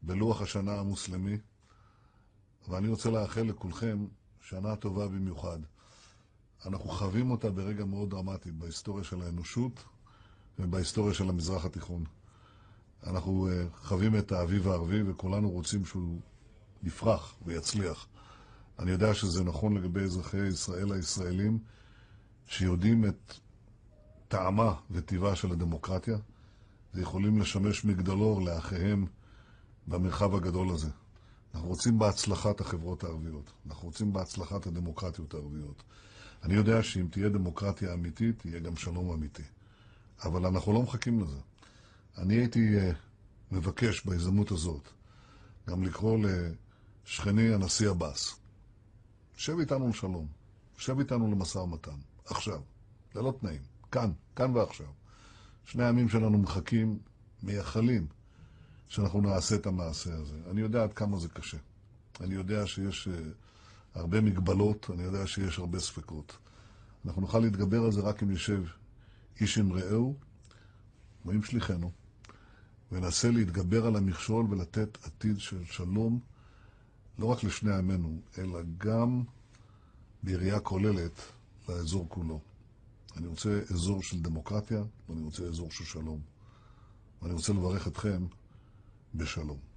בלוח השנה המוסלמי, ואני רוצה לאחל לכולכם שנה טובה במיוחד. אנחנו חווים אותה ברגע מאוד דרמטי בהיסטוריה של האנושות ובהיסטוריה של המזרח התיכון. אנחנו חווים את האביב הערבי וכולנו רוצים שהוא יפרח ויצליח. אני יודע שזה נכון לגבי אזרחי ישראל הישראלים שיודעים את טעמה וטבעה של הדמוקרטיה ויכולים לשמש מגדלור לאחיהם במרחב הגדול הזה. אנחנו רוצים בהצלחת החברות הערביות, אנחנו רוצים בהצלחת הדמוקרטיות הערביות. אני יודע שאם תהיה דמוקרטיה אמיתית, תהיה גם שלום אמיתי. אבל אנחנו לא מחכים לזה. אני הייתי מבקש בהזדמנות הזאת גם לקרוא לשכני הנשיא עבאס. שב איתנו לשלום, שב איתנו למשא ומתן, עכשיו, ללא תנאים, כאן ועכשיו. שני העמים שלנו מחכים, מייחלים, שאנחנו נעשה את המעשה הזה. אני יודע עד כמה זה קשה. אני יודע שיש הרבה מגבלות, אני יודע שיש הרבה ספקות. אנחנו נוכל להתגבר על זה רק אם נשב איש עם רעהו, ועם שליחנו, וננסה להתגבר על המכשול ולתת עתיד של שלום, לא רק לשני עמנו, אלא גם בראייה כוללת לאזור כולו. אני רוצה אזור של דמוקרטיה, ואני רוצה אזור של שלום. ואני רוצה לברך אתכם בשלום.